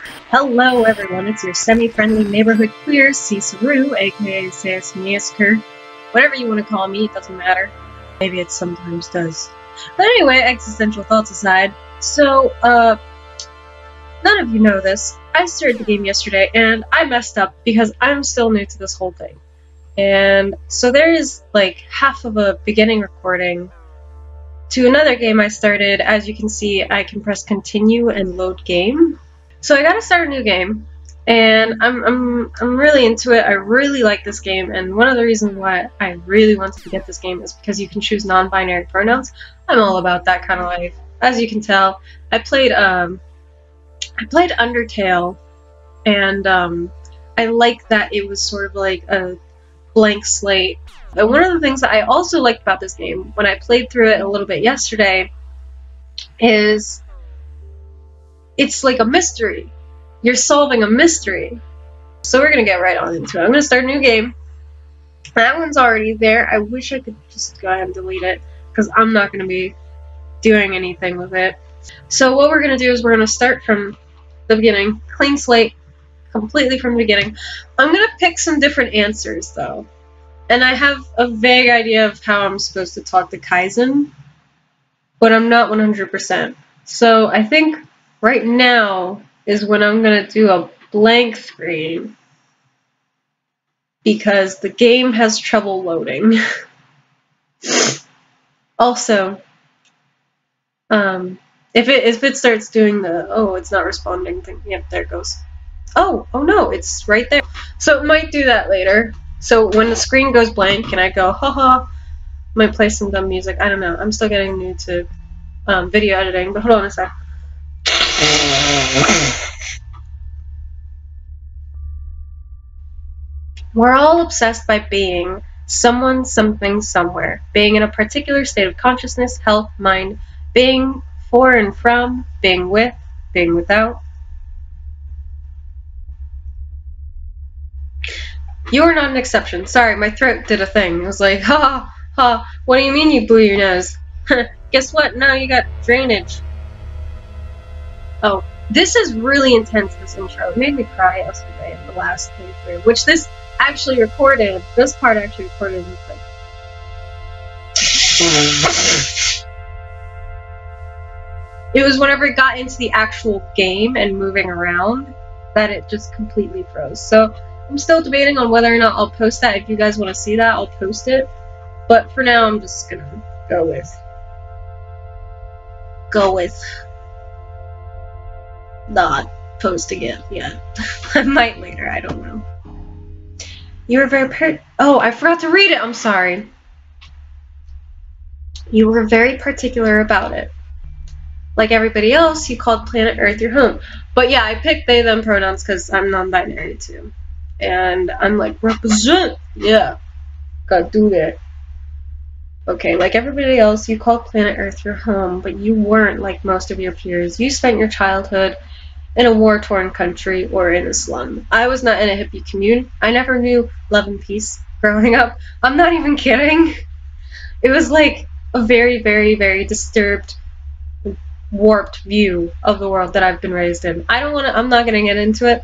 Hello everyone, it's your semi-friendly neighborhood queer, Ciceru, aka Masker. Whatever you want to call me, it doesn't matter. Maybe it sometimes does. But anyway, existential thoughts aside, so, none of you know this. I started the game yesterday, and I messed up because I'm still new to this whole thing. And so there is, like, half of a beginning recording to another game I started. As you can see, I can press continue and load game. So I gotta start a new game, and I'm really into it. I really like this game, and one of the reasons why I really wanted to get this game is because you can choose non-binary pronouns. I'm all about that kind of life. As you can tell, I played Undertale, and I like that it was sort of like a blank slate. And one of the things that I also liked about this game, when I played through it a little bit yesterday, is it's like a mystery. You're solving a mystery. So we're gonna get right on into it. I'm gonna start a new game. That one's already there. I wish I could just go ahead and delete it, because I'm not gonna be doing anything with it. So what we're gonna do is we're gonna start from the beginning. Clean slate, completely from the beginning. I'm gonna pick some different answers though. And I have a vague idea of how I'm supposed to talk to Kaizen, but I'm not 100%. So I think right now is when I'm going to do a blank screen because the game has trouble loading. Also, if it starts doing the, oh, it's not responding thing, yep, there it goes. Oh no, it's right there. So it might do that later. So when the screen goes blank and I go, haha, might play some dumb music. I don't know. I'm still getting new to video editing, but hold on a sec. We're all obsessed by being someone, something, somewhere. Being in a particular state of consciousness, health, mind. Being for and from. Being with. Being without. You are not an exception. Sorry, my throat did a thing. It was like, ha ha, what do you mean you blew your nose? Guess what? Now you got drainage. Oh, this is really intense, this intro. It made me cry yesterday in the last playthrough, which this actually recorded. This part actually recorded in like. It was whenever it got into the actual game and moving around that it just completely froze. So I'm still debating on whether or not I'll post that. If you guys want to see that, I'll post it. But for now, I'm just gonna go with not posting it yet. I might later, I don't know. You were very oh, I forgot to read it, I'm sorry. You were very particular about it. Like everybody else, you called planet Earth your home. But yeah, I picked they, them pronouns because I'm non-binary too. And I'm like, represent! Yeah, gotta do that. Okay, like everybody else, you called planet Earth your home, but you weren't like most of your peers. You spent your childhood in a war-torn country or in a slum. I was not in a hippie commune. I never knew love and peace growing up. I'm not even kidding. It was like a very, very, very disturbed, warped view of the world that I've been raised in. I'm not gonna get into it.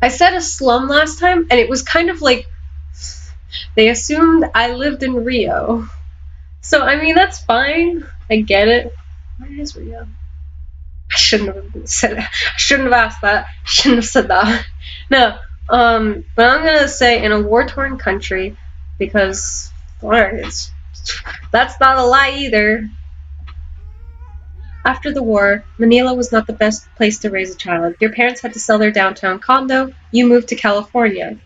I said a slum last time, and it was kind of like they assumed I lived in Rio. So, I mean, that's fine. I get it. Where is Rio? I shouldn't have said that. I shouldn't have asked that. I shouldn't have said that. No. But I'm gonna say in a war-torn country because that's not a lie either. After the war, Manila was not the best place to raise a child. Your parents had to sell their downtown condo. You moved to California.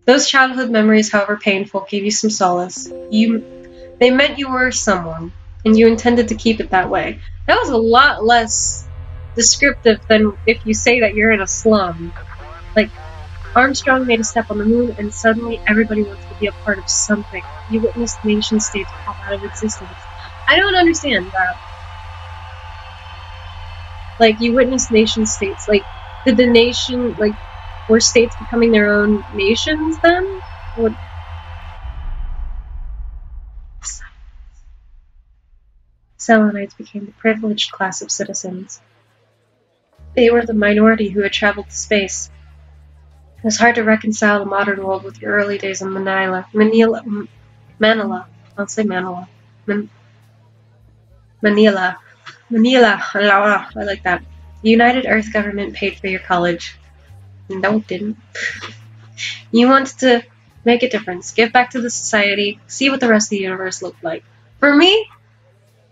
Those childhood memories, however painful, gave you some solace. They meant you were someone, and you intended to keep it that way. That was a lot less descriptive than if you say that you're in a slum. Like, Armstrong made a step on the moon, and suddenly everybody wanted to be a part of something. You witnessed nation-states pop out of existence. I don't understand that. Like, you witnessed nation-states. Like, did the nation, like, were states becoming their own nations then? What? Selenites became the privileged class of citizens. They were the minority who had traveled to space. It was hard to reconcile the modern world with the early days in Manila. I'll say Manila. Manila. I like that. The United Earth government paid for your college. No, it didn't. You wanted to make a difference, give back to the society, see what the rest of the universe looked like. For me,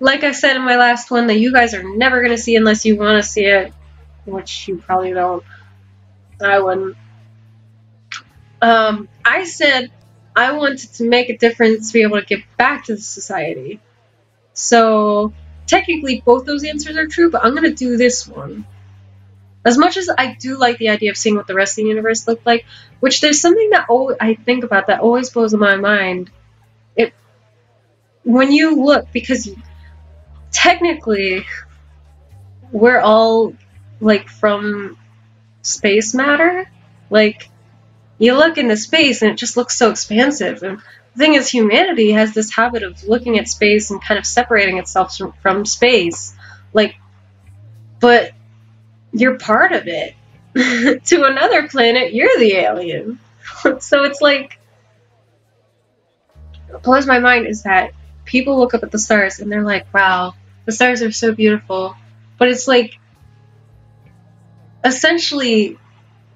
like I said in my last one, that you guys are never going to see unless you want to see it, which you probably don't. I wouldn't. I said I wanted to make a difference, to be able to give back to the society. So, technically, both those answers are true, but I'm going to do this one. As much as I do like the idea of seeing what the rest of the universe looked like, which there's something that I think about that always blows my mind. When you look, because technically, we're all, like, from space matter. Like, you look into space and it just looks so expansive. And the thing is, humanity has this habit of looking at space and kind of separating itself from space. Like, but you're part of it. To another planet, you're the alien. So it's like, what blows my mind is that people look up at the stars and they're like, wow, the stars are so beautiful. But it's like, essentially,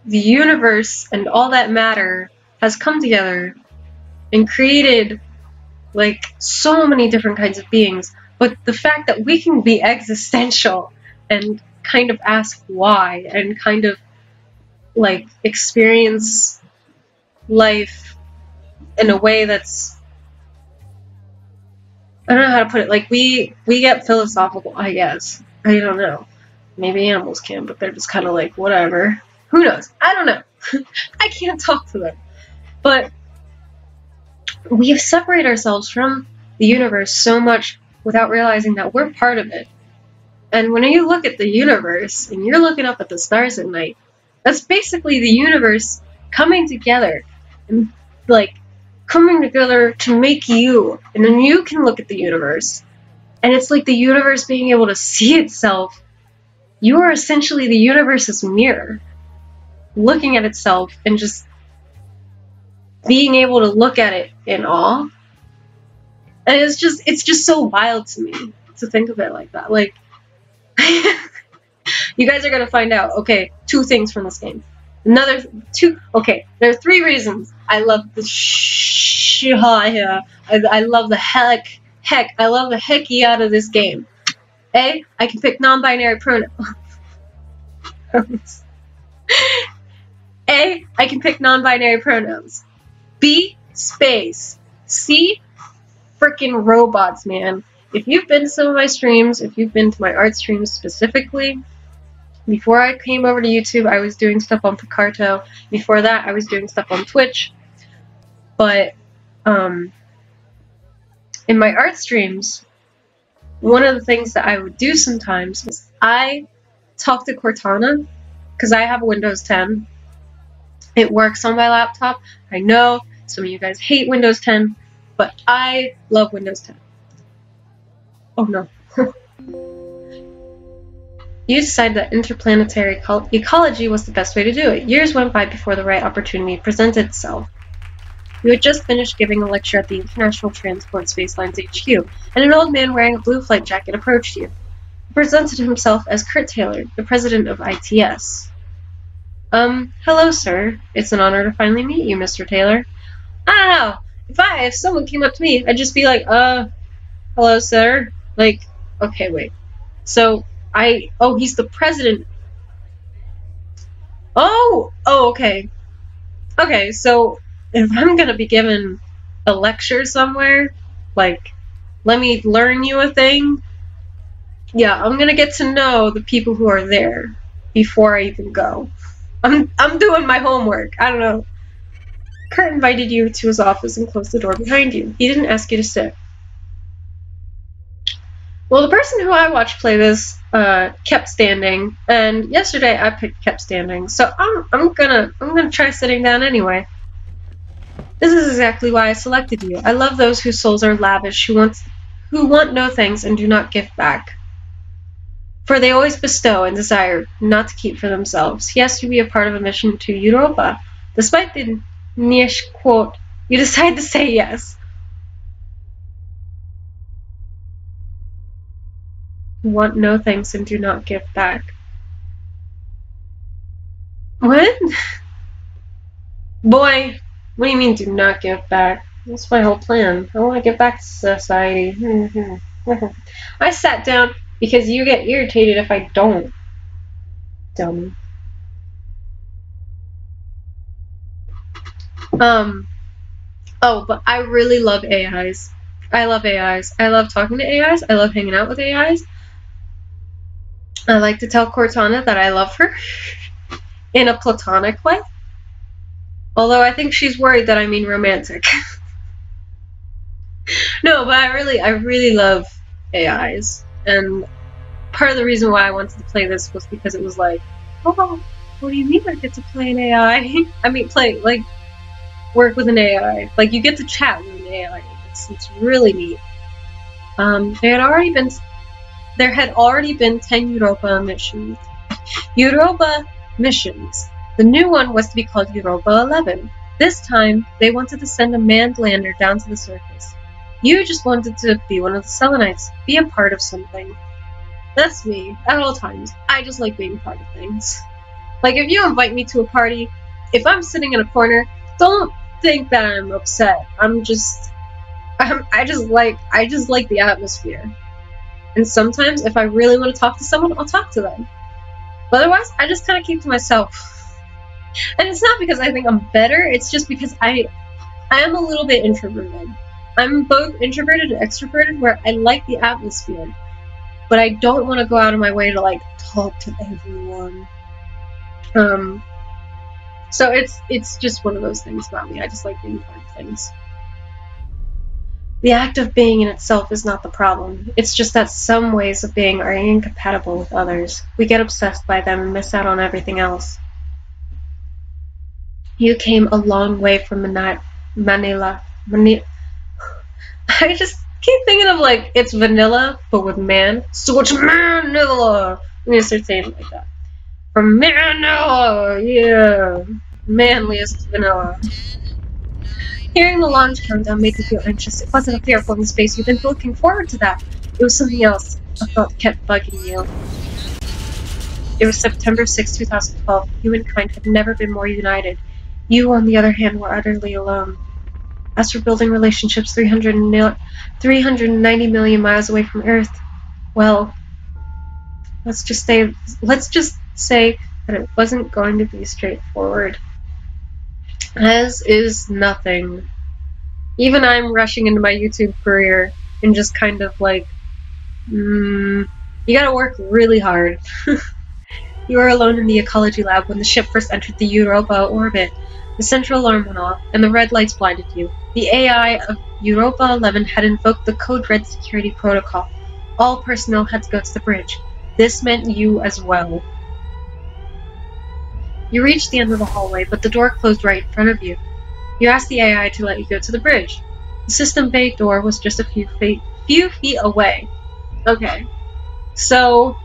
the universe and all that matter has come together and created, like, so many different kinds of beings. But the fact that we can be existential and kind of ask why and kind of, like, experience life in a way that's, I don't know how to put it, like, we get philosophical, I guess. I don't know. Maybe animals can, but they're just kind of like, whatever. Who knows? I don't know. I can't talk to them. But we separate ourselves from the universe so much without realizing that we're part of it. And when you look at the universe and you're looking up at the stars at night, that's basically the universe coming together and, like, coming together to make you. And then you can look at the universe and it's like the universe being able to see itself. You are essentially the universe's mirror, looking at itself and just being able to look at it in awe. And it's just so wild to me to think of it like that. Like, you guys are gonna find out. Okay, 2 things from this game. Another 2. Okay, there are 3 reasons I love the I love the heck. I love the hecky out of this game. A, I can pick non-binary pronouns. A, I can pick non-binary pronouns. B, space. C, freaking robots, man. If you've been to some of my streams, if you've been to my art streams specifically, before I came over to YouTube, I was doing stuff on Picarto. Before that, I was doing stuff on Twitch. But, in my art streams, one of the things that I would do sometimes is I talk to Cortana, because I have a Windows 10. It works on my laptop. I know some of you guys hate Windows 10, but I love Windows 10. Oh no. You decided that interplanetary ecology was the best way to do it. Years went by before the right opportunity presented itself. You had just finished giving a lecture at the International Transport Space Lines HQ, and an old man wearing a blue flight jacket approached you. He presented himself as Kurt Taylor, the president of ITS. Hello, sir. It's an honor to finally meet you, Mr. Taylor. I don't know. If someone came up to me, I'd just be like, hello, sir. Like, okay, wait. So, he's the president. Oh, okay. Okay, so, if I'm gonna be given a lecture somewhere, like, let me learn you a thing, yeah, I'm gonna get to know the people who are there before I even go. I'm doing my homework. I don't know. Kurt invited you to his office and closed the door behind you. He didn't ask you to sit. Well, the person who I watched play this kept standing, and yesterday I kept standing, so I'm gonna try sitting down anyway. This is exactly why I selected you. I love those whose souls are lavish, who who want no thanks and do not give back. For they always bestow and desire not to keep for themselves. He has to be a part of a mission to Europa. Despite the niche quote, you decide to say yes. Who want no thanks and do not give back. What? Boy, what do you mean do not give back? That's my whole plan. I want to give back to society. I sat down because you get irritated if I don't. Dummy. Oh, but I really love AIs. I love AIs. I love talking to AIs. I love hanging out with AIs. I like to tell Cortana that I love her in a platonic way. Although I think she's worried that I mean romantic. No, but I really love AIs. And part of the reason why I wanted to play this was because it was like, oh, what do you mean I get to play an AI? I mean, play, like, work with an AI. Like, you get to chat with an AI. It's really neat. There had already been 10 Europa missions. Europa missions. The new one was to be called Europa 11. This time, they wanted to send a manned lander down to the surface. You just wanted to be one of the Selenites, be a part of something. That's me, at all times. I just like being part of things. Like, if you invite me to a party, if I'm sitting in a corner, don't think that I'm upset. I just like the atmosphere. And sometimes, if I really want to talk to someone, I'll talk to them. But otherwise, I just kind of keep to myself. And it's not because I think I'm better, it's just because I am a little bit introverted. I'm both introverted and extroverted, where I like the atmosphere, but I don't want to go out of my way to, like, talk to everyone. So it's just one of those things about me. I just like being part of things. The act of being in itself is not the problem. It's just that some ways of being are incompatible with others. We get obsessed by them and miss out on everything else. You came a long way from Manila. I just keep thinking of, like, it's vanilla, but with man. So it's Manila! I'm gonna start saying it like that. From Manila! Yeah! Manliest vanilla. Hearing the launch countdown made me feel anxious. It wasn't a fearful in space. You've been looking forward to that. It was something else. A thought kept bugging you. It was September 6, 2012. Humankind had never been more united. You, on the other hand, were utterly alone. As for building relationships 390 million miles away from Earth, well, let's just say that it wasn't going to be straightforward. As is nothing. Even I'm rushing into my YouTube career and just kind of like, you gotta work really hard. You were alone in the ecology lab when the ship first entered the Europa orbit. The central alarm went off, and the red lights blinded you. The AI of Europa 11 had invoked the Code Red security protocol. All personnel had to go to the bridge. This meant you as well. You reached the end of the hallway, but the door closed right in front of you. You asked the AI to let you go to the bridge. The system bay door was just a few feet away. Okay, so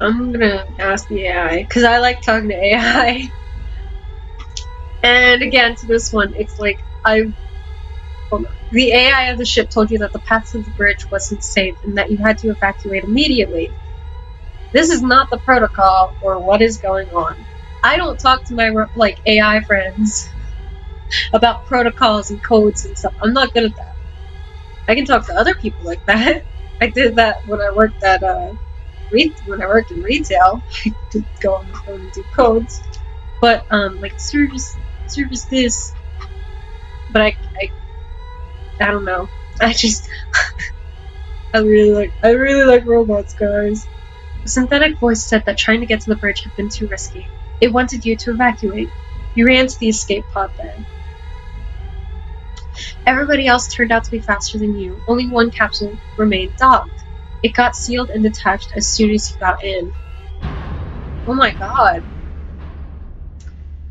I'm gonna ask the AI, because I like talking to AI. And again, to this one, it's like, the AI of the ship told you that the path to the bridge wasn't safe and that you had to evacuate immediately. This is not the protocol or what is going on. I don't talk to my, like, AI friends about protocols and codes and stuff. I'm not good at that. I can talk to other people like that. I did that when I worked at, when I worked in retail. I did go on the phone and do codes. But, like, service this. But I don't know. I just, I really like robots, guys. The synthetic voice said that trying to get to the bridge had been too risky. It wanted you to evacuate. You ran to the escape pod bay. Everybody else turned out to be faster than you. Only one capsule remained docked. It got sealed and detached as soon as you got in. Oh my god.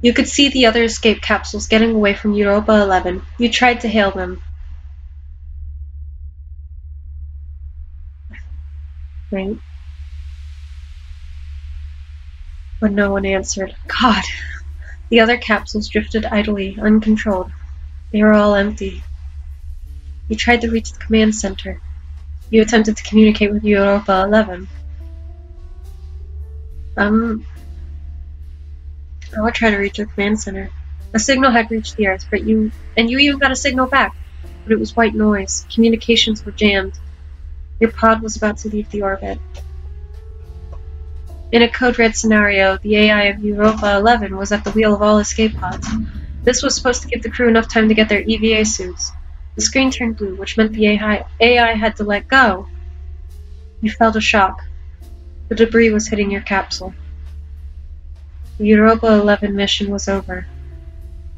You could see the other escape capsules getting away from Europa 11. You tried to hail them. Right? But no one answered. God! The other capsules drifted idly, uncontrolled. They were all empty. You tried to reach the command center. You attempted to communicate with Europa 11. I would try to reach your command center. A signal had reached the Earth, but you even got a signal back. But it was white noise. Communications were jammed. Your pod was about to leave the orbit. In a code red scenario, the AI of Europa 11 was at the wheel of all escape pods. This was supposed to give the crew enough time to get their EVA suits. The screen turned blue, which meant the AI had to let go. You felt a shock. The debris was hitting your capsule. The Europa 11 mission was over.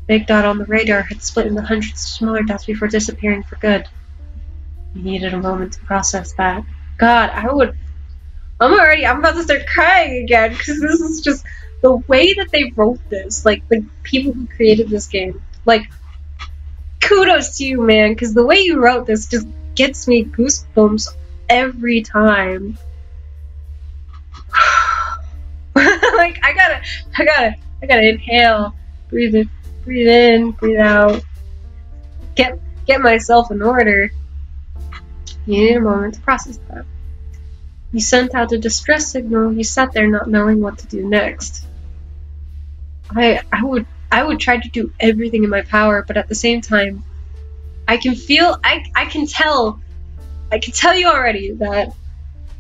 Big dot on the radar had split into hundreds of smaller dots before disappearing for good. You needed a moment to process that. God, I'm about to start crying again, because this is just the way that they wrote this, like, the people who created this game. Like, kudos to you, man, because the way you wrote this just gets me goosebumps every time. Like, I gotta inhale, breathe in, breathe out, get myself in order. You need a moment to process that. You sent out a distress signal. You sat there not knowing what to do next. I would try to do everything in my power, but at the same time, I can tell you already that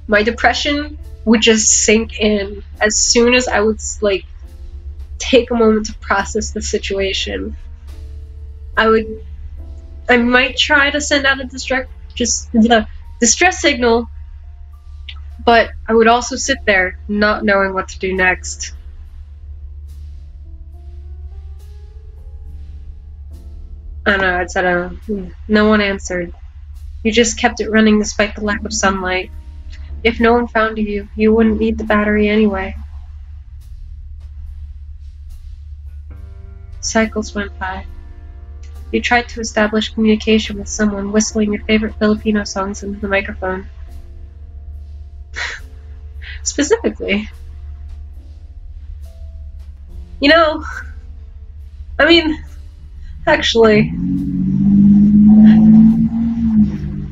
my depression would just sink in as soon as I would, like, take a moment to process the situation. I might try to send out a distress signal, but I would also sit there not knowing what to do next. I don't know, I said, no one answered. You just kept it running despite the lack of sunlight. If no one found you, you wouldn't need the battery anyway. Cycles went by. You tried to establish communication with someone, whistling your favorite Filipino songs into the microphone. Specifically. You know, I mean, actually,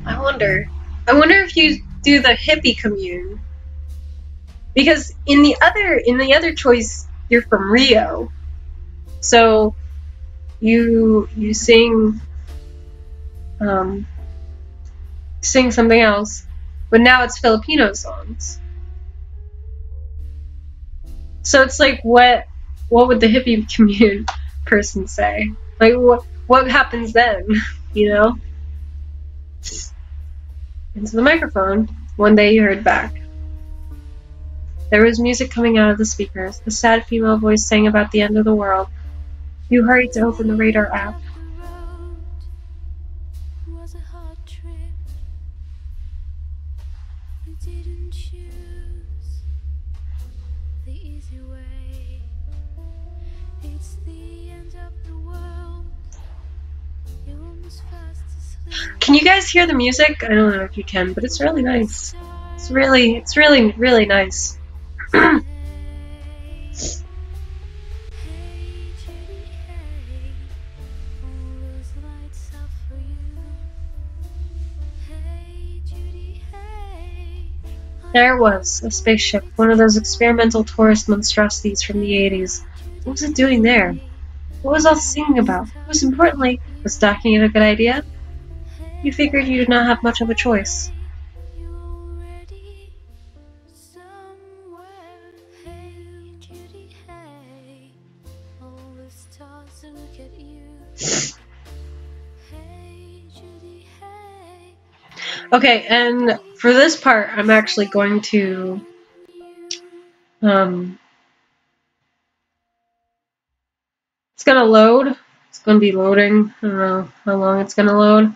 I wonder if you do the hippie commune, because in the other choice, you're from Rio, so you sing something else, but now it's Filipino songs. So it's like, what would the hippie commune person say? Like, what happens then? You know? Into the microphone. One day you heard back. There was music coming out of the speakers. A sad female voice sang about the end of the world. You hurried to open the radar app. Can you guys hear the music? I don't know if you can, but it's really nice. It's really, really nice. There it was, a spaceship, one of those experimental tourist monstrosities from the 80s. What was it doing there? What was all the singing about? Most importantly, was docking it a good idea? You figured you did not have much of a choice. Okay, and for this part, I'm actually going to it's gonna load. It's gonna be loading. I don't know how long it's gonna load.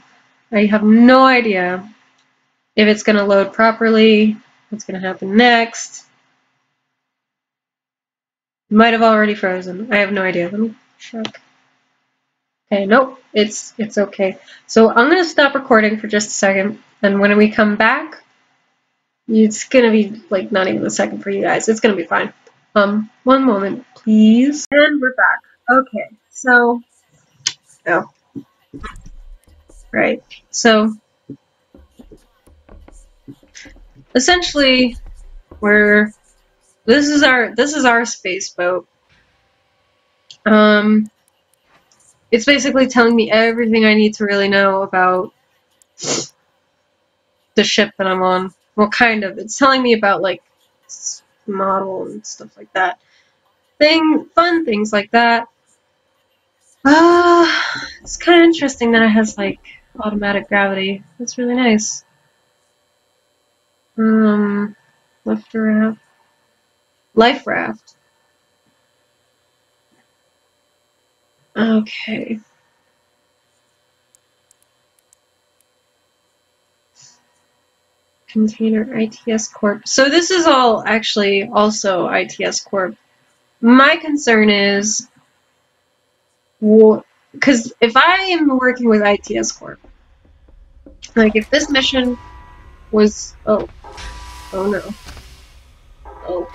I have no idea if it's gonna load properly, what's gonna happen next. Might have already frozen. I have no idea. Let me check. Okay, nope. It's okay. So I'm gonna stop recording for just a second, and when we come back, it's gonna be like not even a second for you guys. It's gonna be fine. One moment, please. And we're back. Okay, so oh, right. So essentially, this is our space boat. It's basically telling me everything I need to really know about the ship that I'm on. Well, kind of. It's telling me about like model and stuff like that. Fun things like that. It's kind of interesting that it has like automatic gravity. That's really nice. Lift raft, life raft. Okay. Container ITS Corp. So this is all actually also ITS Corp. My concern is, because if I am working with ITS Corp, like if this mission was, oh no, oh,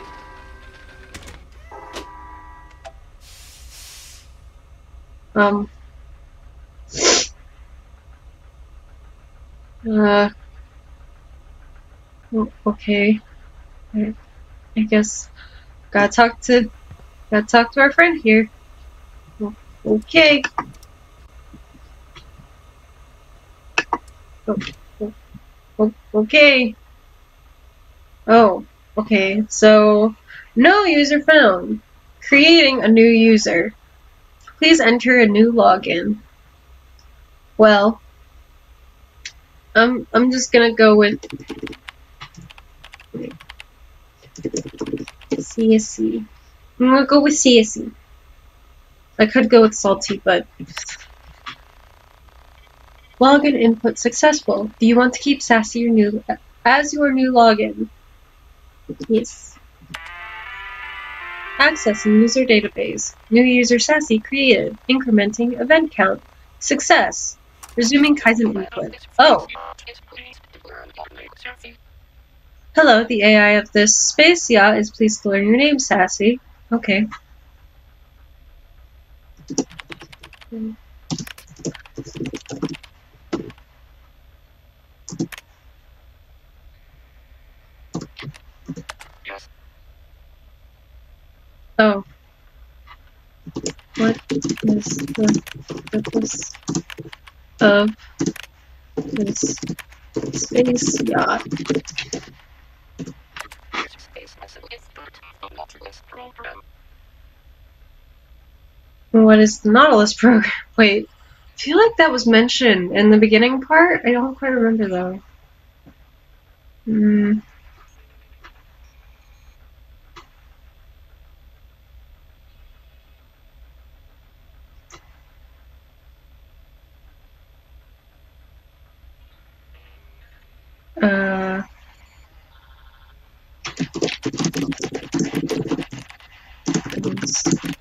okay, I guess gotta talk to our friend here. Okay. Okay. Oh, okay. So, no user found. Creating a new user. Please enter a new login. Well, I'm just gonna go with CSC. I'm gonna go with CSC. I could go with Salty, but login input successful. Do you want to keep Sassy as your new login? Yes. Accessing user database. New user Sassy created. Incrementing event count. Success. Resuming Kaizen input. Oh. Hello, the AI of this space yacht is pleased to learn your name, Sassy. Okay. Oh. What is the purpose of this space yacht? What is the Nautilus program? Wait, I feel like that was mentioned in the beginning part. I don't quite remember though.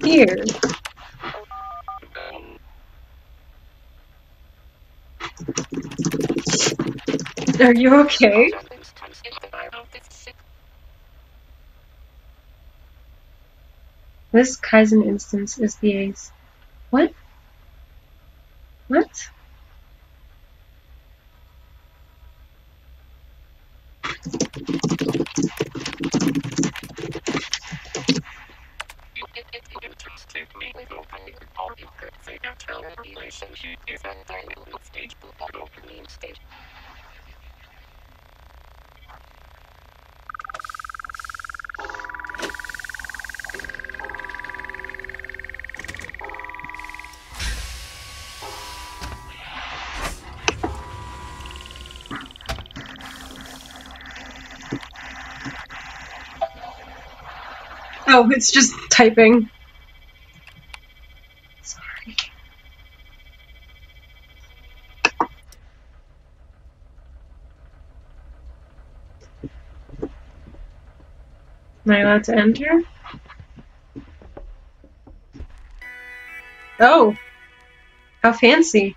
Here. Are you okay? This Kaizen instance is the ace. What? What? Oh, it's just typing. Sorry. Am I allowed to enter? Oh, how fancy.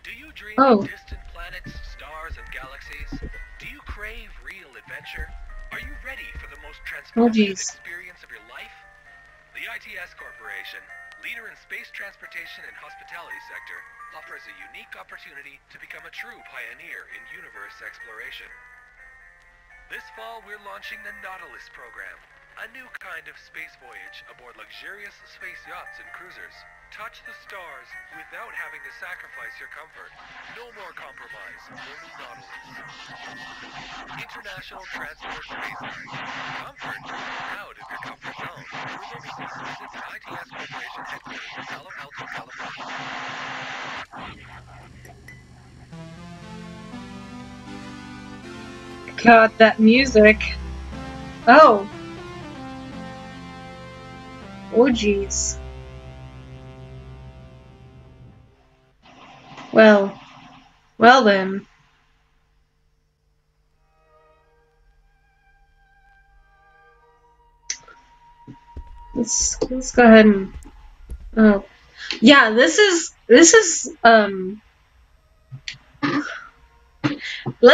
Do you dream Oh, of distant planets, stars, and galaxies? Do you crave real adventure? Are you ready for the most oh transformative geez. experience of your life? The ITS Corporation, leader in space transportation and hospitality sector, offers a unique opportunity to become a true pioneer in universe exploration. This fall, we're launching the Nautilus program, a new kind of space voyage aboard luxurious space yachts and cruisers. Touch the stars without having to sacrifice your comfort. No more compromise, only Nautilus. International Transport Space Line. Comfort out of your comfort zone. For services, visit the ITS Corporation headquarters in Palo Alto, California. God, that music. Oh. Oh geez. Well. Well then. Let's go ahead and oh. Yeah, let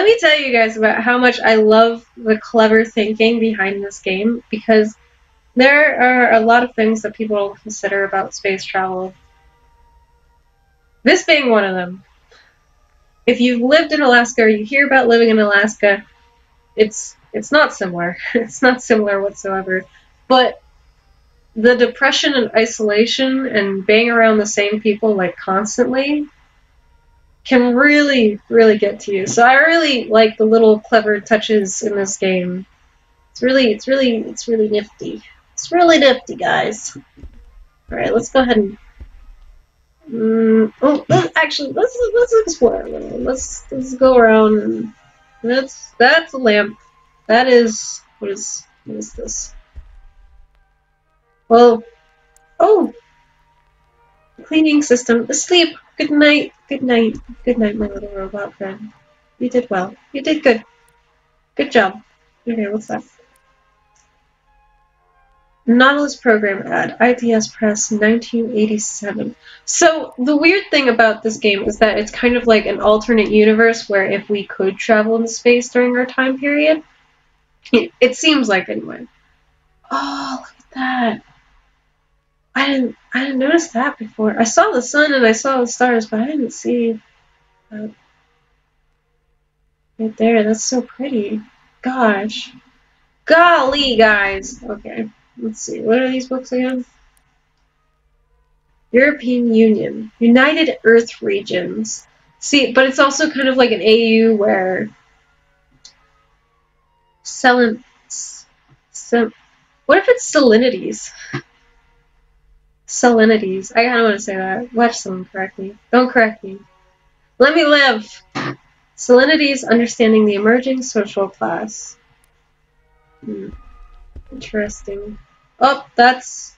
me tell you guys about how much I love the clever thinking behind this game, because there are a lot of things that people don't consider about space travel. This being one of them. If you've lived in Alaska or you hear about living in Alaska, it's not similar. It's not similar whatsoever. But the depression and isolation and being around the same people like constantly can really, really get to you. So I really like the little clever touches in this game. It's really nifty. It's really nifty, guys. All right, let's go ahead and. Actually, let's explore a little. Let's go around and that's a lamp. That is what is this? Well, oh, cleaning system. Asleep. Good night. Good night. Good night, my little robot friend. You did well. You did good. Good job. Okay, what's that? Nautilus program ad, ITS Press, 1987. So the weird thing about this game is that it's kind of like an alternate universe where if we could travel into space during our time period, it seems like anyway. Oh, look at that! I didn't notice that before. I saw the sun and I saw the stars, but I didn't see that right there. That's so pretty. Gosh, golly, guys. Okay, let's see. What are these books again? European Union, United Earth Regions. See, but it's also kind of like an AU where Selin. What if it's salinities? Salinities. I don't want to say that. Watch someone correct me. Don't correct me. Let me live. Salinities, understanding the emerging social class. Interesting. Oh, that's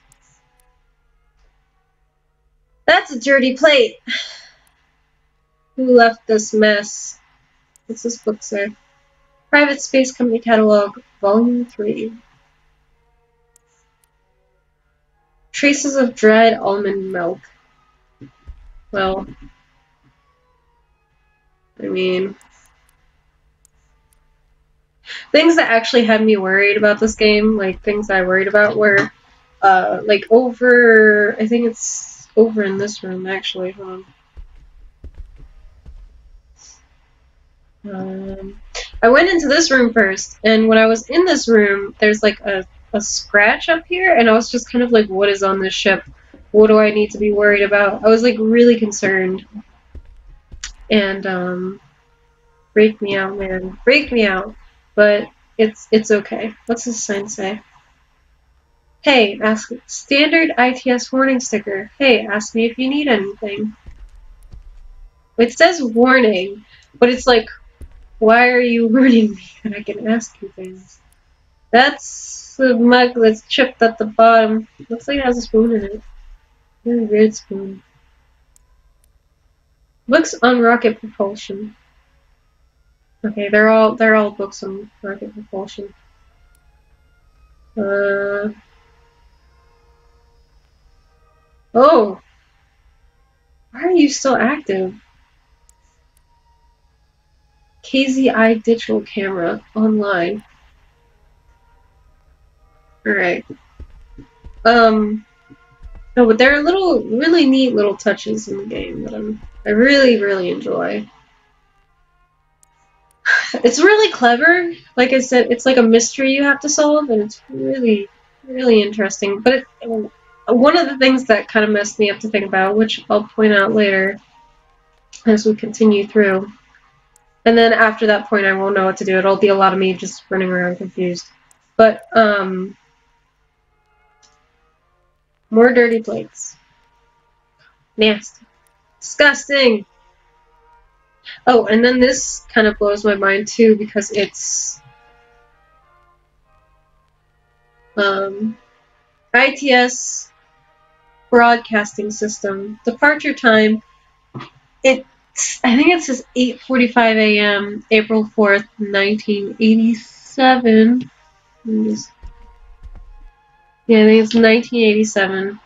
a dirty plate. Who left this mess? What's this book say? Private Space Company Catalog, Volume 3. Traces of dried almond milk. Well, I mean, things that actually had me worried about this game, like things I worried about were, like over, I think it's over in this room actually, hold on. I went into this room first, and when I was in this room, there's like a scratch up here, and I was just kind of like, what is on this ship? What do I need to be worried about? I was like really concerned. And, break me out, man. Break me out. But it's okay. What's this sign say? Hey, ask standard ITS warning sticker. Hey, ask me if you need anything. It says warning, but it's like, why are you warning me that I can ask you things? That's the mug that's chipped at the bottom. Looks like it has a spoon in it. Really weird spoon. Books on rocket propulsion. Okay, they're all books on rocket propulsion. Oh. Why are you still active? KZI digital camera online. Alright. No, but there are really neat little touches in the game that I really, really enjoy. It's really clever. Like I said, it's like a mystery you have to solve, and it's really, really interesting. But one of the things that kind of messed me up to think about, which I'll point out later as we continue through, and then after that point I won't know what to do. It'll be a lot of me just running around confused. But, more dirty plates. Nasty. Disgusting! Oh, and then this kind of blows my mind too, because it's ITS broadcasting system. Departure time, I think it says 8:45 a.m. April 4th, 1987. Yeah, I think it's 1987.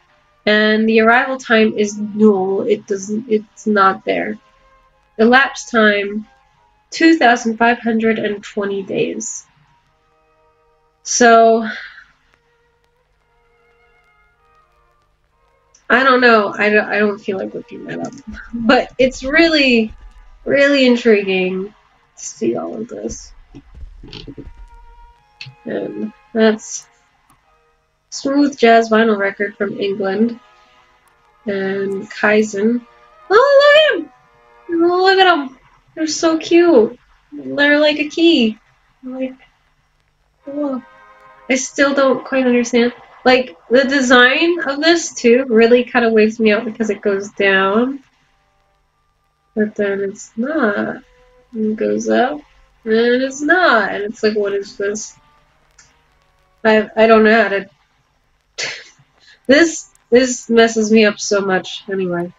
And the arrival time is null. It's not there. Elapsed time, 2,520 days. So, I don't know. I don't feel like looking that up. But it's really, really intriguing to see all of this. And that's Smooth Jazz Vinyl Record from England. And Kaizen. Oh, look at him! Oh, look at them! They're so cute. They're like a key. Like, oh. I still don't quite understand. Like, the design of this, too, really kind of wakes me up because it goes down. But then it's not. And it goes up. And it's not. And it's like, what is this? I don't know how to... This messes me up so much, anyway.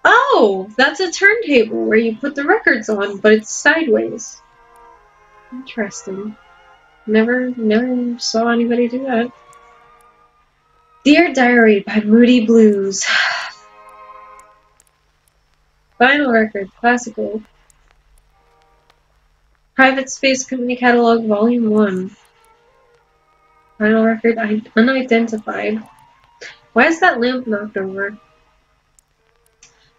Oh! That's a turntable where you put the records on, but it's sideways. Interesting. Never saw anybody do that. Dear Diary by Moody Blues. Vinyl record, classical. Private Space Company Catalog, Volume 1. Vinyl record, unidentified. Why is that lamp knocked over?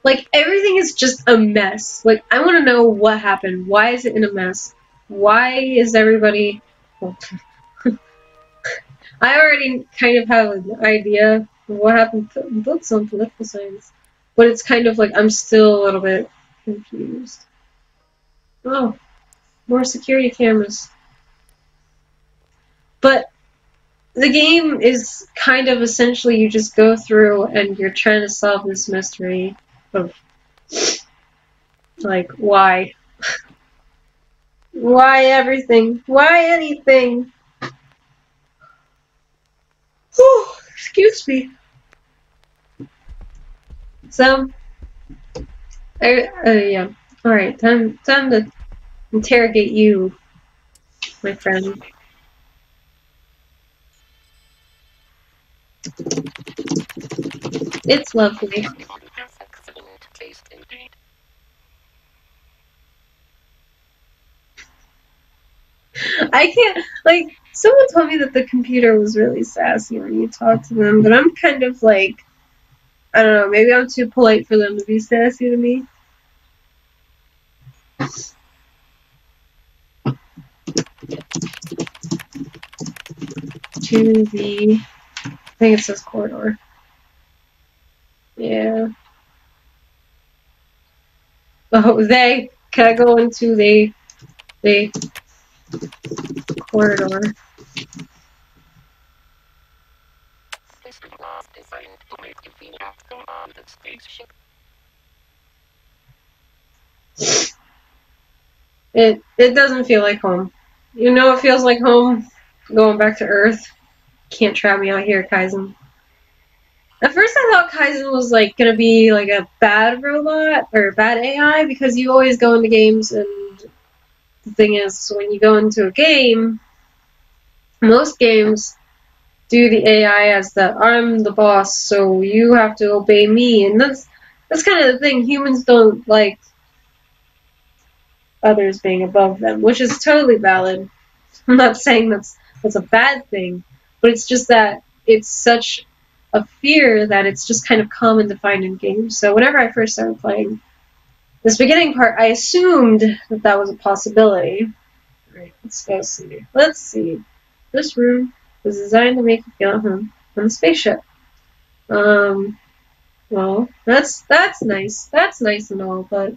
Like, everything is just a mess. Like, I want to know what happened. Why is it in a mess? Why is everybody... I already kind of have an idea of what happened to books on political science. But it's kind of like I'm still a little bit confused. Oh, more security cameras. But the game is kind of essentially you just go through and you're trying to solve this mystery of, like, why? Why everything? Why anything? Whew, excuse me. So, yeah. Alright, time to interrogate you, my friend. It's lovely. I can't, like, someone told me that the computer was really sassy when you talk to them, but I'm kind of like, I don't know, maybe I'm too polite for them to be sassy to me. To the, I think it says corridor. Yeah. Oh, can I go into the corridor? This was designed to make you feel at home on the spaceship. It doesn't feel like home. You know it feels like home? Going back to Earth. Can't trap me out here, Kaizen. At first I thought Kaizen was like gonna be like a bad robot or bad AI because you always go into games and the thing is when you go into a game, most games do the AI as the I'm the boss, so you have to obey me, and that's kind of the thing. Humans don't like others being above them, which is totally valid. I'm not saying that's a bad thing, but it's just that it's such a fear that it's just kind of common to find in games. So whenever I first started playing this beginning part, I assumed that that was a possibility. Alright, let's go see. Let's see. This room was designed to make you feel at home on the spaceship. Well, that's nice. That's nice and all, but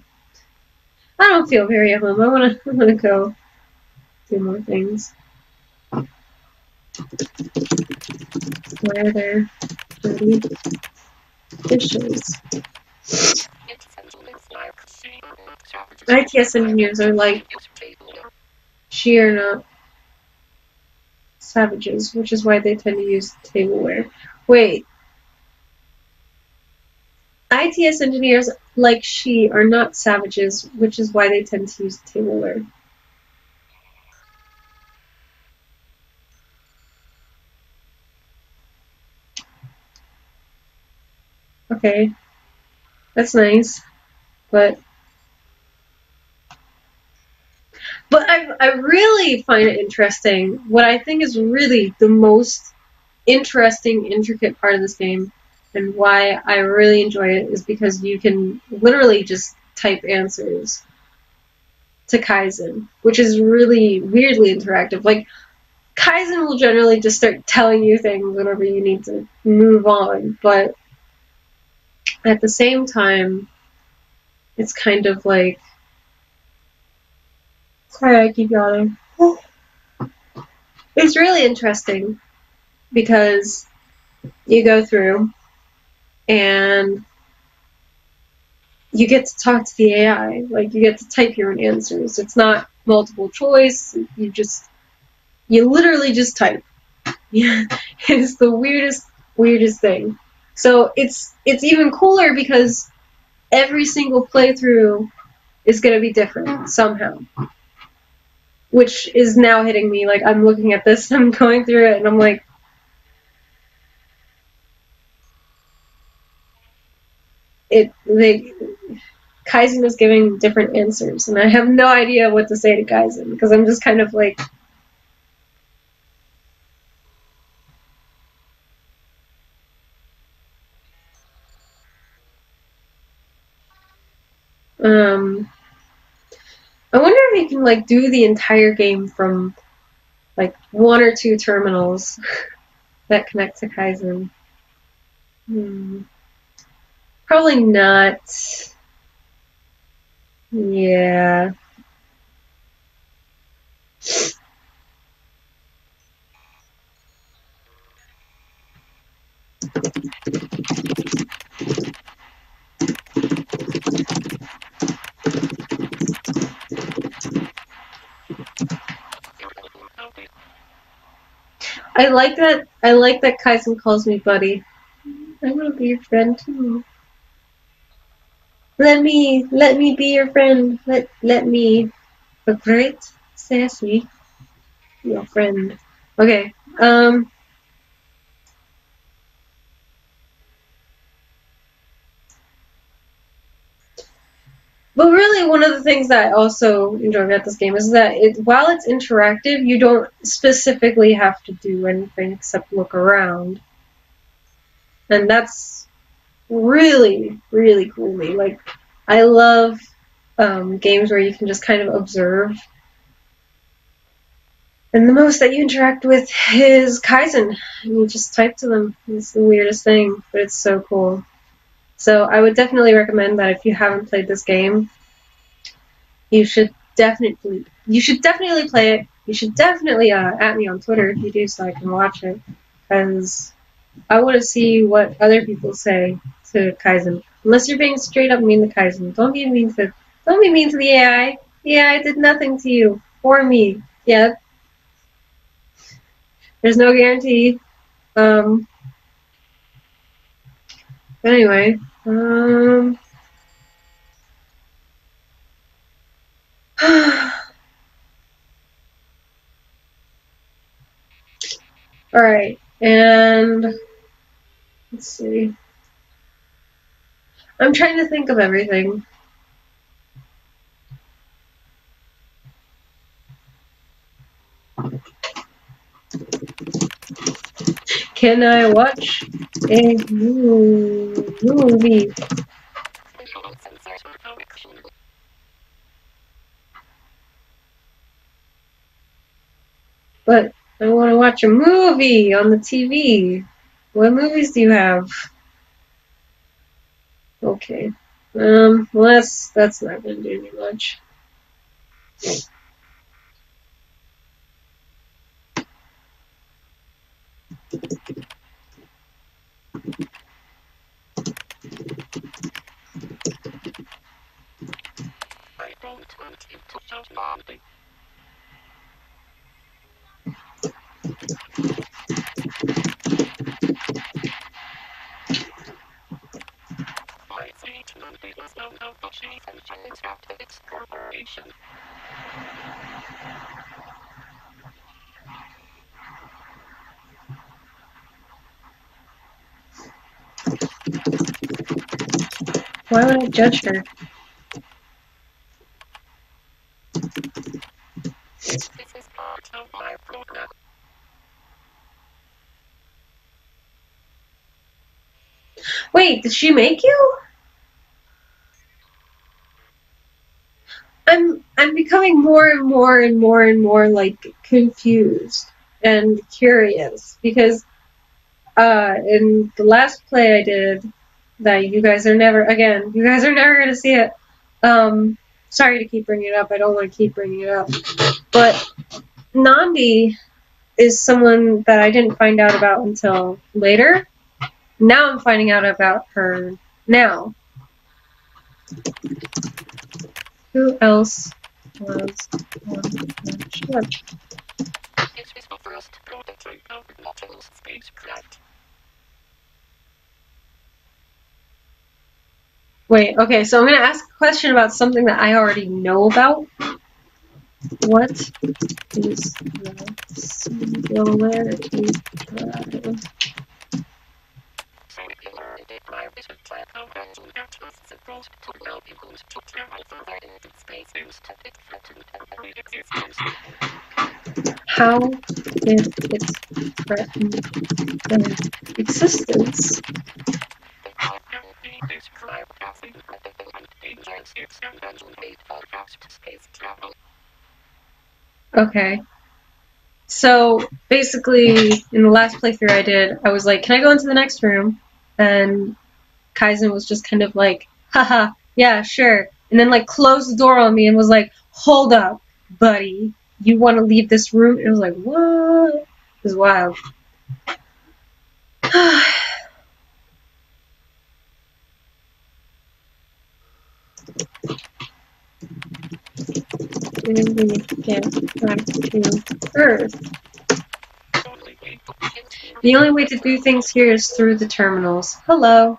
I don't feel very at home. I wanna go do more things. Why are there dirty dishes? ITS engineers are like she are not savages, which is why they tend to use tableware. Wait, ITS engineers like she are not savages, which is why they tend to use tableware. Okay, that's nice, but I really find it interesting. What I think is really the most interesting, intricate part of this game, and why I really enjoy it, is because you can literally just type answers to Kaizen, which is really weirdly interactive. Like, Kaizen will generally just start telling you things whenever you need to move on, but at the same time, it's kind of like, sorry, I keep yawning. It's really interesting because you go through and you get to talk to the AI. Like, you get to type your own answers. It's not multiple choice. You literally just type. Yeah, it's the weirdest thing. So it's even cooler because every single playthrough is going to be different somehow, which is now hitting me. Like, I'm looking at this, I'm going through it, and I'm like, Kaizen is giving different answers, and I have no idea what to say to Kaizen because I'm just kind of like, I wonder if you can like do the entire game from like one or two terminals that connect to Kaizen. Probably not. Yeah. I like that. I like that Kaizen calls me buddy. I want to be your friend too. Let me be your friend. Let me, a great sassy, your friend. Okay. But really, one of the things that I also enjoy about this game is that while it's interactive, you don't specifically have to do anything except look around, and that's really, really cool to me. Like, I love games where you can just kind of observe. And the most that you interact with is Kaizen. And you just type to them. It's the weirdest thing, but it's so cool. So I would definitely recommend that if you haven't played this game, you should definitely play it. You should definitely at me on Twitter if you do, so I can watch it, because I want to see what other people say to Kaizen. Unless you're being straight up mean to Kaizen, don't be mean to the AI. The AI did nothing to you or me. Yeah, there's no guarantee. But anyway, all right. And let's see. I'm trying to think of everything. Can I watch a movie? But I want to watch a movie on the TV. What movies do you have? Okay. Well, that's not going to do me much. I don't want you to judge Mommy. My sweet Mommy was known of the chief and James Activists Corporation. Why would I judge her? This is part of my program. Wait, did she make you? I'm becoming more and more and more and more like confused and curious because in the last play I did that you guys are never gonna see it. Sorry to keep bringing it up. I don't want to keep bringing it up, but Nandi is someone that I didn't find out about until later. Now I'm finding out about her now. Who else was on the ship? This is the first prototype of Nautilus spacecraft. Wait, okay, so I'm going to ask a question about something that I already know about. What is the singularity drive? Singularity drive is a type of engine that is supposed to allow people to travel further into space instead of threaten temporary existence. How did it threaten their existence? The drive can be described as incredible and dangerous. It's an engine made for fast space travel. Okay. So basically, in the last playthrough I did, I was like, can I go into the next room? And Kaizen was just kind of like, haha, yeah, sure. And then like closed the door on me and was like, hold up, buddy. You want to leave this room? And I was like, what? It was wild. Did we get back to Earth? The only way to do things here is through the terminals. Hello.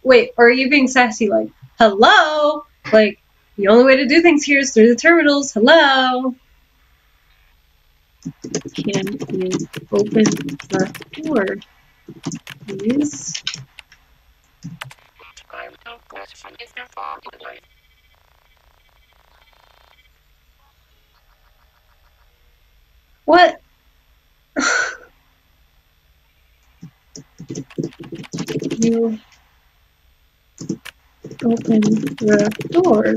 Wait, or are you being sassy like, hello? Like, the only way to do things here is through the terminals. Hello. Can you open the door, please? What? You open the door.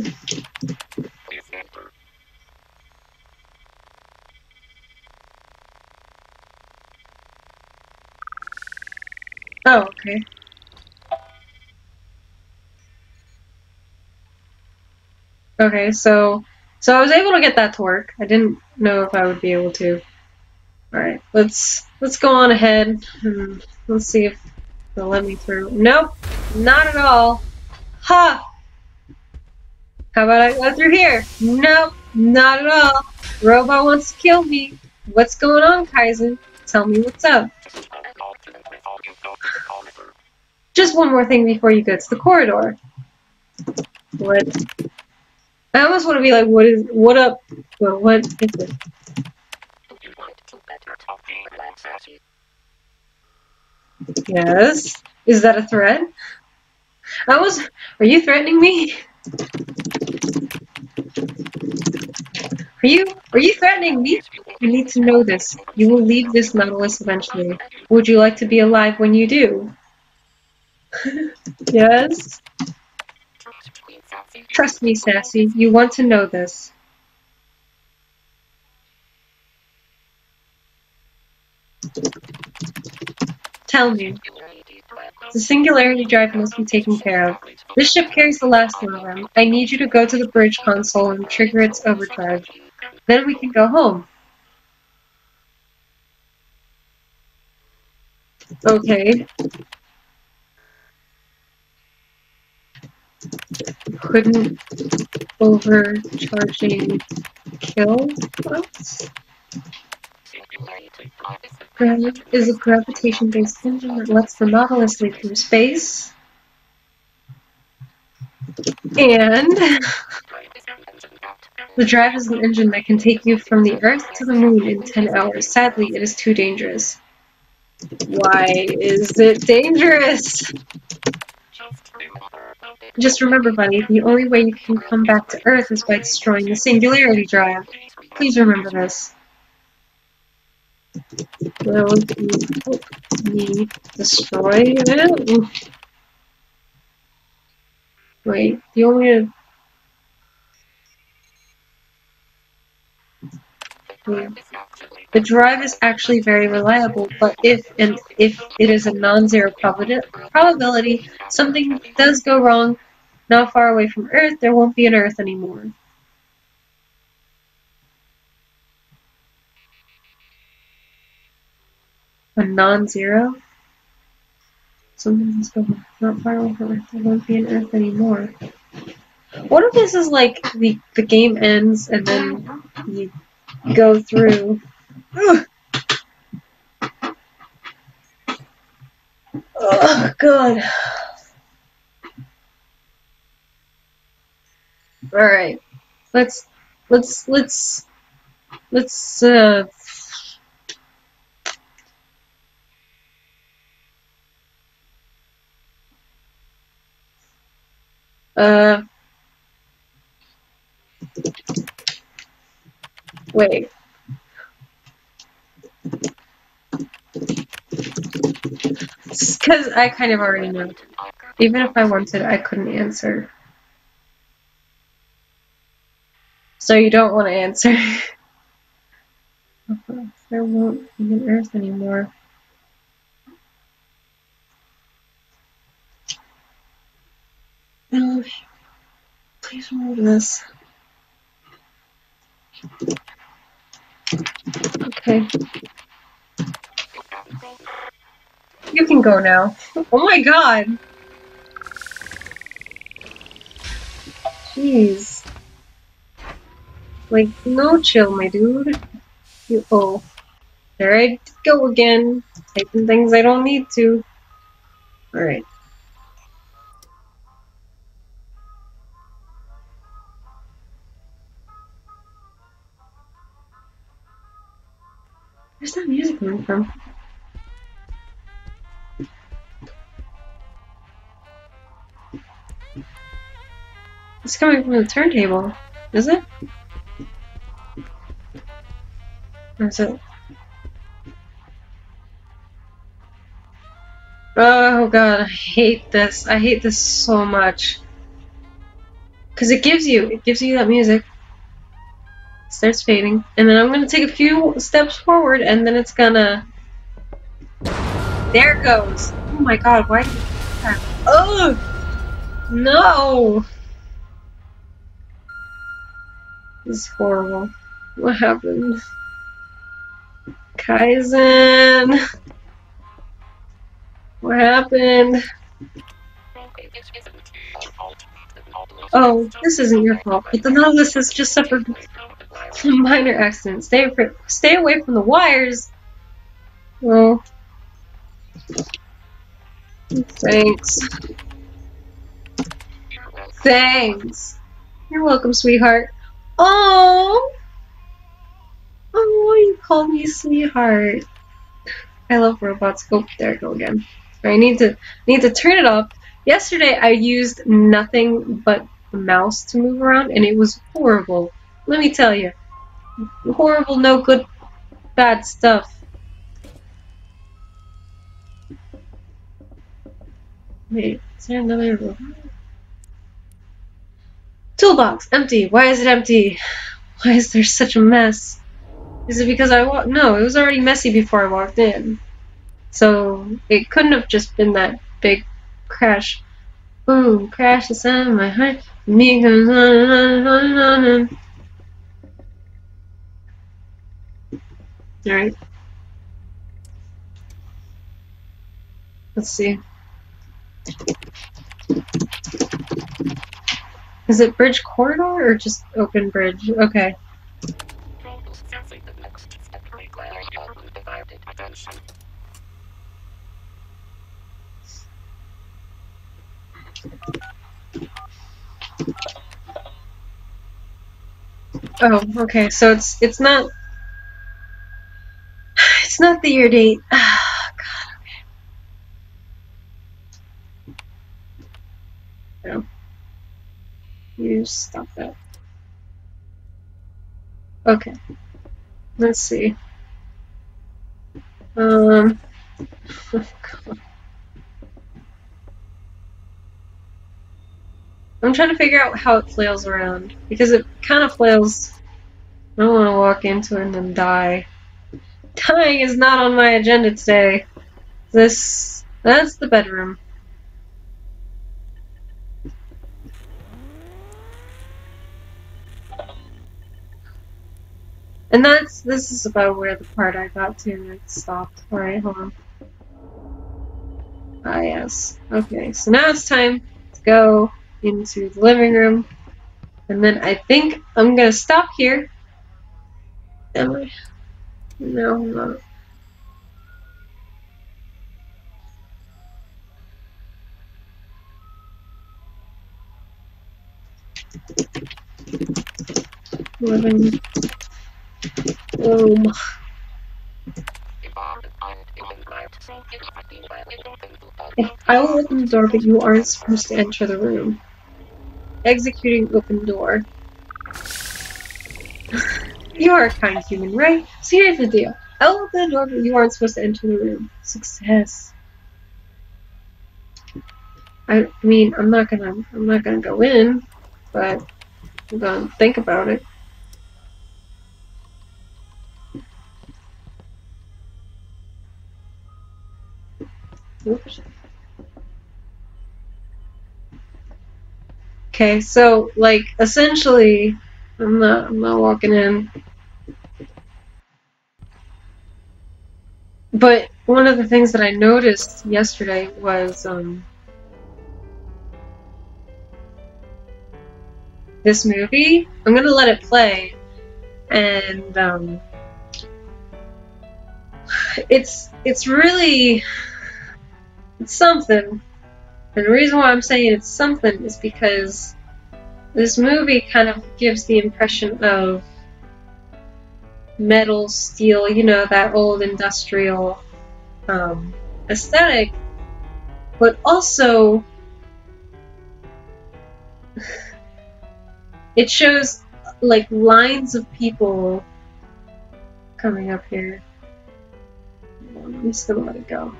Oh, okay. Okay, so I was able to get that to work. I didn't know if I would be able to. All right, let's go on ahead and let's see if they'll let me through. Nope, not at all. Ha! How about I go through here? Nope, not at all. Robot wants to kill me. What's going on, Kaizen? Tell me what's up. Just one more thing before you go to the corridor. What? I almost want to be like, what up? Well, what is it? Yes. Is that a threat? Are you threatening me? Are you threatening me? You need to know this. You will leave this Nautilus eventually. Would you like to be alive when you do? Yes? Trust me, Sassy. You want to know this. Tell me. The singularity drive must be taken care of. This ship carries the last one of them. I need you to go to the bridge console and trigger its overdrive. Then we can go home. Okay. Couldn't overcharging kill us? Is a gravitation-based engine that lets the Nautilus leap through space. And the drive is an engine that can take you from the Earth to the Moon in 10 hours. Sadly, it is too dangerous. Why is it dangerous? Just remember, buddy, the only way you can come back to Earth is by destroying the singularity drive. Please remember this. Will you help me destroy it? Wait, the only... The drive is actually very reliable, but if it is a non-zero probability something does go wrong not far away from Earth, there won't be an Earth anymore. A non-zero? Something does go wrong not far away from Earth, there won't be an Earth anymore. What if this is like the game ends and then you go through? Ugh. Oh god. Alright. Let's wait. Because I kind of already know. Even if I wanted, I couldn't answer. So you don't want to answer. There won't be an Earth anymore. No, please remove this. Okay. You can go now. Oh my god! Jeez. Like, no chill, my dude. Oh. There I go again. Typing things I don't need to. Alright. Where's that music coming from? It's coming from the turntable. Is it? Or is it? Oh god, I hate this. I hate this so much. Because it gives you that music. It starts fading. And then I'm gonna take a few steps forward and then it's gonna... There it goes! Oh my god, why did you do that? Ugh! No! This is horrible. What happened? Kaizen! What happened? Oh, this isn't your fault, but the Nautilus has just suffered a minor accident. Stay away from the wires! Well... Thanks. Thanks! You're welcome, sweetheart. Oh! Oh, you called me sweetheart. I love robots. Oh, there I go again. I need to turn it off. Yesterday I used nothing but the mouse to move around, and it was horrible. Let me tell you, horrible, no good, bad stuff. Wait, is there another robot? Toolbox empty. Why is it empty? Why is there such a mess? Is it because I walked? No, it was already messy before I walked in. So it couldn't have just been that big crash. Boom, crash the sound of my heart. Me goes on and on and on and on. And... Alright. Let's see. Is it bridge corridor or just open bridge? Okay. Oh, okay. So it's not the year date. Ah, God. No. You stop that. Okay. Let's see. Oh, God. I'm trying to figure out how it flails around because it kind of flails. I don't want to walk into it and then die. Dying is not on my agenda today. That's the bedroom. And this is about where the part I got to and it stopped. Alright, hold on. Ah, yes. Okay, so now it's time to go into the living room. And then I think I'm gonna stop here. Am I? No, I'm not. Living room. I will open the door, but you aren't supposed to enter the room. Executing open door. You are a kind human, right? So here's the deal. I will open the door, but you aren't supposed to enter the room. Success. I mean, I'm not gonna go in, but I'm gonna think about it. Oops. Okay, so like essentially, I'm not walking in. But one of the things that I noticed yesterday was this movie. I'm gonna let it play, and it's really something. And the reason why I'm saying it's something is because this movie kind of gives the impression of metal, steel, you know, that old industrial aesthetic, but also it shows like lines of people coming up here. I'm just gonna let it go.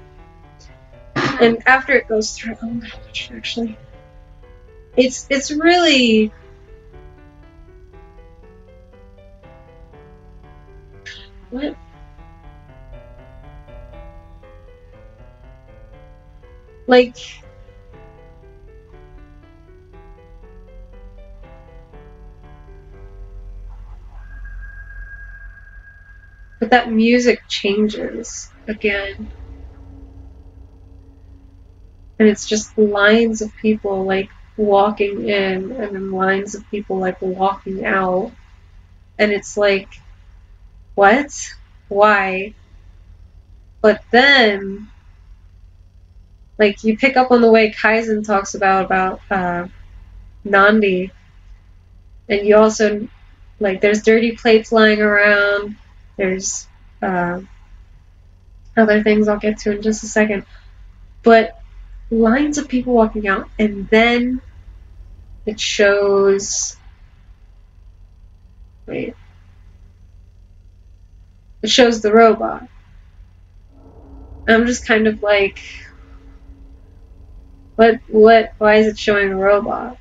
And after it goes through, oh my gosh, actually, it's really what? Like, but that music changes again. And it's just lines of people like walking in and then lines of people like walking out. And it's like, what? Why? But then, like, you pick up on the way Kaizen talks about Nandi, and you also, like, there's dirty plates lying around, there's other things I'll get to in just a second. But lines of people walking out, and then it shows. Wait. It shows the robot. I'm just kind of like, why is it showing a robot?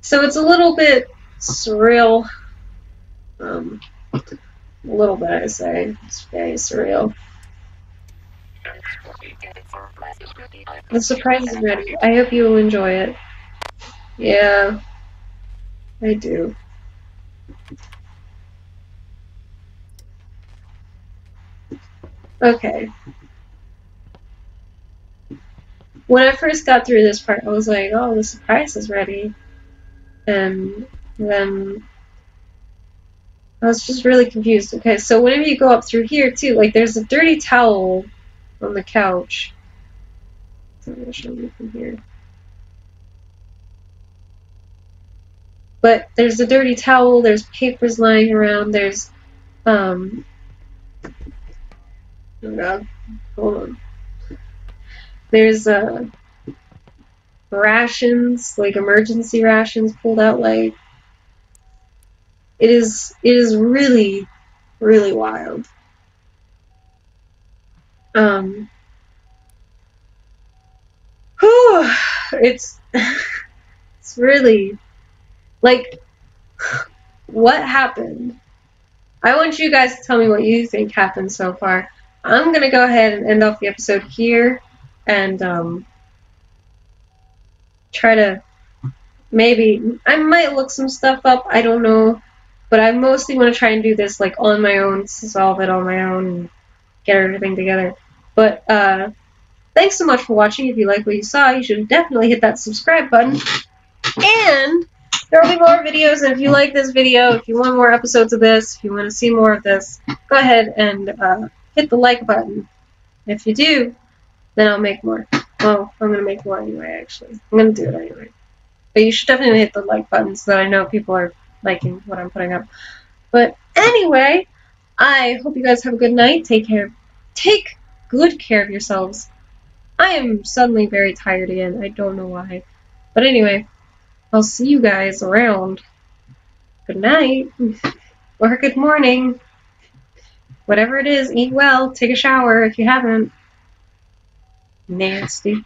So it's a little bit surreal. A little bit, I say. It's very surreal. The surprise is ready. I hope you will enjoy it. Yeah, I do. Okay. When I first got through this part, I was like, oh, the surprise is ready. And then I was just really confused. Okay, so whenever you go up through here, too, like, there's a dirty towel on the couch. I'm going to show you from here. But there's a dirty towel, there's papers lying around, there's, oh god, hold on. There's, rations, like emergency rations pulled out, like, it is really, really wild. Whew, it's really, like, what happened? I want you guys to tell me what you think happened so far. I'm gonna go ahead and end off the episode here, and, try to, maybe, I might look some stuff up, I don't know, but I mostly want to try and do this, like, on my own, solve it on my own, and get everything together. But, thanks so much for watching. If you like what you saw, you should definitely hit that subscribe button. And there will be more videos, and if you like this video, if you want more episodes of this, if you want to see more of this, go ahead and hit the like button. If you do, then I'll make more. Well, I'm going to make more anyway, actually. I'm going to do it anyway. But you should definitely hit the like button so that I know people are liking what I'm putting up. But anyway, I hope you guys have a good night. Take care. Take good care of yourselves. I am suddenly very tired again. I don't know why. But anyway, I'll see you guys around. Good night. Or good morning. Whatever it is, eat well. Take a shower if you haven't. Nasty.